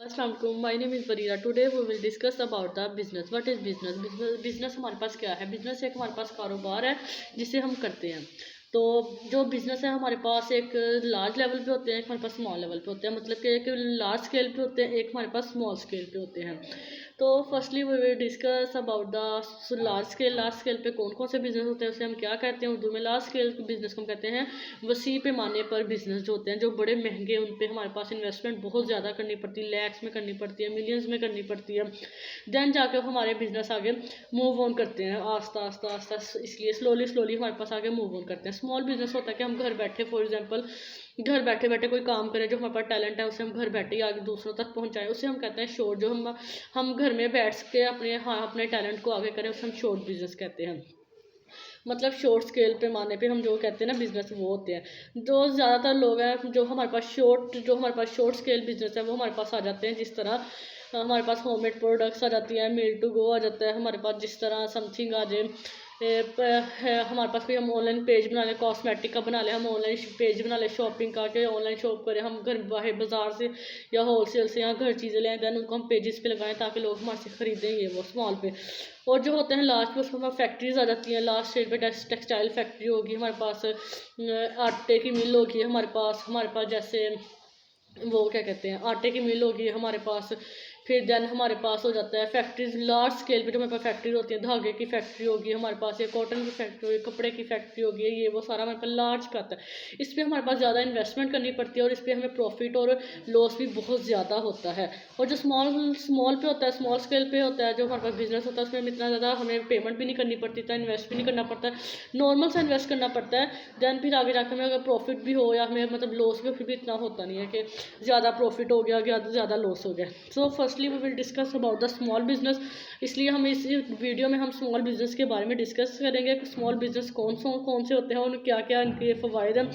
अस्सलाम वालेकुम, my name is Bareera. Today we will discuss about the business. What is business? Business हमारे पास क्या है? बिजनेस एक हमारे पास कारोबार है जिसे हम करते हैं। तो जो बिजनेस है हमारे पास एक लार्ज लेवल पे होते हैं, एक हमारे पास स्मॉल लेवल पे होते हैं। मतलब कि एक लार्ज स्केल पे होते हैं, एक हमारे पास स्मॉल स्केल पे होते हैं। तो firstly we will discuss about the large scale. Large scale पे कौन कौन से बिजनेस होते हैं, उसे हम क्या कहते हैं उर्दू में? लार्ज स्केल बिजनेस को हम कहते हैं वसी पैमाने पर बिजनेस जो होते हैं, जो बड़े महंगे, उन पे हमारे पास इन्वेस्टमेंट बहुत ज़्यादा करनी पड़ती है, लैक्स में करनी पड़ती है, मिलियंस में करनी पड़ती है। देन जाके हमारे बिजनेस आगे मूव ऑन करते हैं आस्ता आस्ता आस्ता, इसलिए स्लोली स्लोली हमारे पास आगे मूव ऑन करते हैं। स्मॉल बिजनेस होता है कि हम घर बैठे, फॉर एग्जांपल घर बैठे बैठे कोई काम करें, जो हमारे पास टैलेंट है उसे हम घर बैठे ही आगे दूसरों तक पहुंचाएं, उसे हम कहते हैं शॉर्ट। जो हम घर में बैठ के अपने टैलेंट को आगे करें, उसे हम शॉर्ट बिजनेस कहते हैं। मतलब शॉर्ट स्केल पैमाने पे हम जो कहते हैं ना बिजनेस, वो होते हैं। जो ज़्यादातर लोग हैं जो हमारे पास शॉर्ट स्केल बिजनेस है, वो हमारे पास आ जाते हैं जिस तरह हमारे पास होममेड प्रोडक्ट्स आ जाती हैं, मील टू गो आ जाता है हमारे पास, जिस तरह समथिंग आ जाए। हमारे पास कोई हम ऑनलाइन पेज बना लें, कॉस्मेटिक का बना लें, हम ऑनलाइन पेज बना लें, शॉपिंग का के ऑनलाइन शॉप करें, हम घर बाहर बाजार से या होलसेल से या घर चीज़ें लें, दैन उनको हम पेजेस पे लगाएं ताकि लोग हमारे से ख़रीदें, ये वो स्मॉल पे। और जो होते हैं लास्ट पे, उसमें हमारे फैक्ट्रीज आ जाती हैं। लास्ट स्टेज पे टेक्सटाइल फैक्ट्री होगी हमारे पास, आटे की मिल होगी हमारे पास जैसे वो क्या कहते हैं, आटे की मिल होगी हमारे पास। फिर देन हमारे पास हो जाता है फैक्ट्रीज लार्ज स्केल पे, जो हमारे पास फैक्ट्रीज होती है, धागे की फैक्ट्री होगी हमारे पास, या कॉटन की फैक्ट्री होगी, कपड़े की फैक्ट्री होगी, ये वो सारा हमारे पास लार्ज पे आता है। इस पर हमारे पास ज़्यादा इन्वेस्टमेंट करनी पड़ती है और इस पर हमें प्रॉफिट और लॉस भी बहुत ज़्यादा होता है। और जो स्मॉल स्मॉल पे होता है, स्मॉल स्केल पे होता है, जो हमारे पास बिजनेस होता है, उसमें इतना ज़्यादा हमें पेमेंट भी नहीं करनी पड़ती, इतना इन्वेस्ट भी नहीं करना पड़ता है, नॉर्मल सा इन्वेस्ट करना पड़ता है। देन फिर आगे जाकर हमें अगर प्रॉफिट भी हो या हमें मतलब लॉस भी, फिर भी इतना होता नहीं है कि ज़्यादा प्रॉफिट हो गया, ज़्यादा लॉस हो गया। So firstly we will discuss about the small business. इसलिए हम इस वीडियो में हम स्मॉल बिजनेस के बारे में डिस्कस करेंगे कि स्मॉल बिजनेस कौन से होते हैं और क्या क्या इनके फ़वाइद हैं,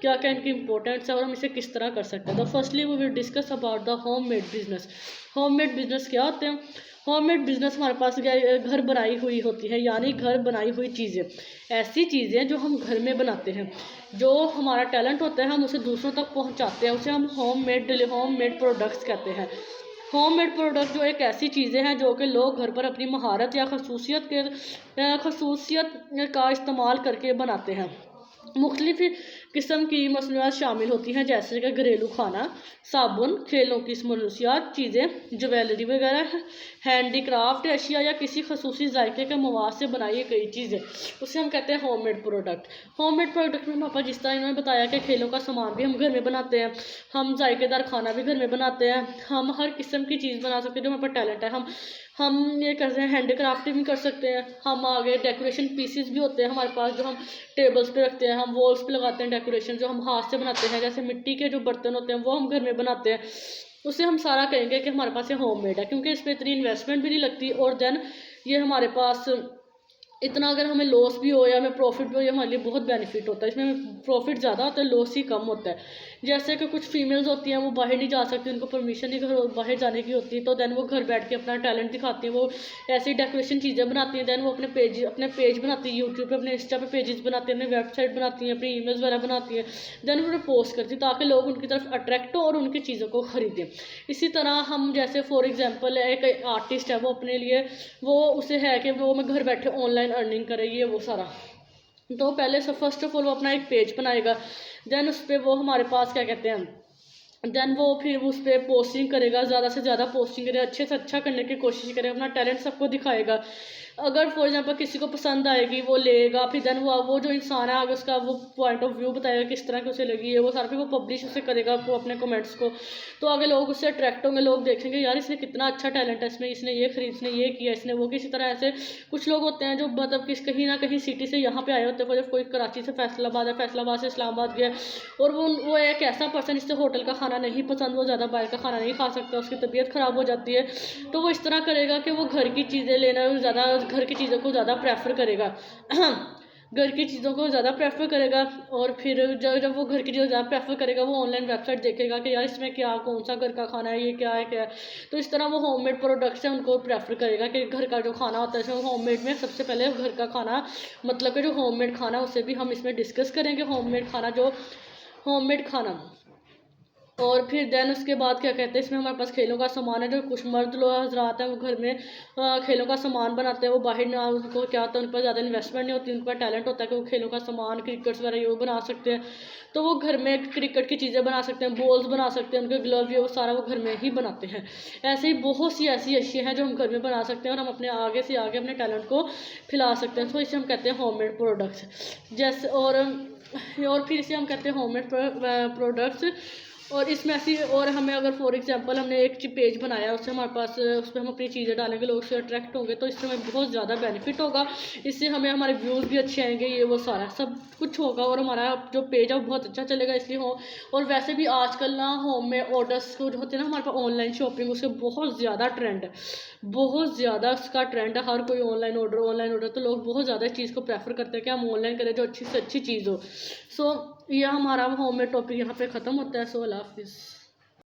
क्या क्या इनकी इंपॉर्टेंस है और हम इसे किस तरह कर सकते हैं। तो firstly we will discuss about the home made business. Home made business क्या होते हैं? होममेड बिजनेस हमारे पास घर बनाई हुई होती है, यानी घर बनाई हुई चीज़ें, ऐसी चीज़ें जो हम घर में बनाते हैं, जो हमारा टैलेंट होता है हम उसे दूसरों तक पहुंचाते हैं, उसे हम होम मेड प्रोडक्ट्स कहते हैं। होम मेड प्रोडक्ट जो एक ऐसी चीज़ें हैं जो कि लोग घर पर अपनी महारत या खसूसियत का इस्तेमाल करके बनाते हैं। मुख्तलिफ किस्म की मसनूआत शामिल होती हैं, जैसे कि घरेलू खाना, साबुन, खेलों की मसनूआत चीज़ें, ज्वेलरी वगैरह, हैंडी क्राफ्ट अशिया या किसी खसूसी जायके के मवाद से बनाई गई चीज़ें, उसे हम कहते हैं home made product. Home made product में हम आपको जिस तरह इन्होंने बताया कि खेलों का सामान भी हम घर में बनाते हैं, हम जायकेदार खाना भी घर में बनाते हैं, हम हर किस्म की चीज़ बना सकते हैं जो हमारे पास टैलेंट है। हम ये करते हैं, हैंडी क्राफ्ट भी कर सकते हैं। हम आगे डेकोरेशन पीसीज भी होते हैं हमारे पास, जो हम टेबल्स पे रखते हैं, हम वॉल्स पे लगाते हैं डेकोरेशन, जो हम हाथ से बनाते हैं, जैसे मिट्टी के जो बर्तन होते हैं वो हम घर में बनाते हैं। उसे हम सारा कहेंगे कि हमारे पास ये होम मेड है, क्योंकि इस पर इतनी इन्वेस्टमेंट भी नहीं लगती। और देन ये हमारे पास इतना अगर हमें लॉस भी हो या हमें प्रॉफिट भी हो, ये हमारे लिए बहुत बेनिफिट होता है। इसमें प्रॉफिट ज़्यादा होता है, लॉस ही कम होता है। जैसे कि कुछ फीमेल्स होती हैं, वो बाहर नहीं जा सकती, उनको परमिशन नहीं बाहर जाने की होती है, तो देन वो घर बैठ के अपना टैलेंट दिखाती हैं, वो ऐसी डेकोरेशन चीज़ें बनाती हैं। देन वो अपने पेज बनाती है यूट्यूब पर, अपने इंस्टा पे पेजेस बनाती हैं, अपनी वेबसाइट बनाती हैं, अपनी ईमेल्स वगैरह बनाती हैं। देन उन्हें पोस्ट करती है ताकि लोग उनकी तरफ अट्रैक्ट हो और उनकी चीज़ों को ख़रीदें। इसी तरह हम जैसे फॉर एग्जांपल एक आर्टिस्ट है, वो अपने लिए वो उसे है कि वो मैं घर बैठे ऑनलाइन अर्निंग करेगी, वो सारा। तो पहले फर्स्ट ऑफ ऑल वो अपना एक पेज बनाएगा, देन उस पर वो हमारे पास क्या कहते हैं, देन वो फिर उस पर पोस्टिंग करेगा, ज़्यादा से ज़्यादा पोस्टिंग करेगा, अच्छे से अच्छा करने की कोशिश करेगा, अपना टैलेंट सबको दिखाएगा। अगर फॉर एग्जांपल किसी को पसंद आएगी, वो लेगा, फिर देन वो जो इंसान है आगे उसका वो पॉइंट ऑफ व्यू बताएगा किस तरह की उसे लगी है, वो सारा फिर वो पब्लिश उसे करेगा वो अपने कमेंट्स को। तो आगे लोग उससे अट्रैक्ट होंगे, लोग देखेंगे यार इसने कितना अच्छा टैलेंट है, इसने ये किया, इसने वो। किसी तरह ऐसे कुछ लोग होते हैं जो मतलब कहीं ना कहीं सिटी से यहाँ पे आए होते हैं, जब कोई कराची से फैसलाबाद है, फैसलाबाद से इस्लामाबाद गया, और वो एक ऐसा पर्सन जिससे होटल का खाना नहीं पसंद, वो ज़्यादा बाहर का खाना नहीं खा सकता, उसकी तबीयत ख़राब हो जाती है, तो वो इस तरह करेगा कि वो घर की चीज़ें लेना ज़्यादा, घर की चीज़ों को ज़्यादा प्रेफर करेगा घर की चीज़ों को ज़्यादा प्रेफर करेगा। और फिर जब वो घर की चीज़ों ज़्यादा प्रेफर करेगा, वो ऑनलाइन वेबसाइट देखेगा कि यार इसमें क्या, कौन सा घर का खाना है, ये क्या है। तो इस तरह वो होममेड प्रोडक्ट्स हैं उनको प्रेफर करेगा कि घर का जो खाना होता है, इसमें होममेड में सबसे पहले घर का खाना, मतलब कि जो होममेड खाना, उसे भी हम इसमें डिस्कस करेंगे। होममेड खाना और फिर देन उसके बाद क्या कहते हैं, इसमें हमारे पास खेलों का सामान है। जो कुछ मर्द लोग हजरात हैं वो घर में खेलों का सामान बनाते हैं। वो बाहर ना, उनको क्या होता है, उन पर ज़्यादा इन्वेस्टमेंट नहीं होती, उन पर टैलेंट होता है कि वो खेलों का सामान क्रिकेट्स वगैरह ये वो बना सकते हैं। तो वो घर में क्रिकेट की चीज़ें बना सकते हैं, बॉल्स बना सकते हैं, उनके ग्लव ये वो सारा वो घर में ही बनाते हैं। ऐसे ही बहुत सी ऐसी अशियाँ हैं जो हम घर में बना सकते हैं और हम अपने आगे से आगे अपने टैलेंट को फैला सकते हैं। तो इसे हम कहते हैं होममेड प्रोडक्ट्स। जैसे और फिर इसे हम कहते हैं होममेड प्रोडक्ट्स। और इसमें ऐसी, और हमें अगर फॉर एग्जांपल हमने एक पेज बनाया, उससे हमारे पास उसमें हम अपनी चीज़ें डालेंगे, लोग उससे अट्रैक्ट होंगे, तो इससे हमें बहुत ज़्यादा बेनिफिट होगा। इससे हमें हमारे व्यूज़ भी अच्छे आएंगे, ये वो सारा सब कुछ होगा और हमारा जो पेज है वो बहुत अच्छा चलेगा। इसलिए हो, और वैसे भी आजकल ना होम में ऑर्डर्स जो होते हैं ना हमारे पास, ऑनलाइन शॉपिंग, उससे बहुत ज़्यादा ट्रेंड है, बहुत ज़्यादा उसका ट्रेंड है। हर कोई ऑनलाइन ऑर्डर, तो लोग बहुत ज़्यादा इस चीज़ को प्रेफर करते हैं कि हम ऑनलाइन करें जो अच्छी से अच्छी चीज़ हो। सो यह हमारा होम में टॉपिक यहाँ पे ख़त्म होता है। सो अल्लाह हाफिज़।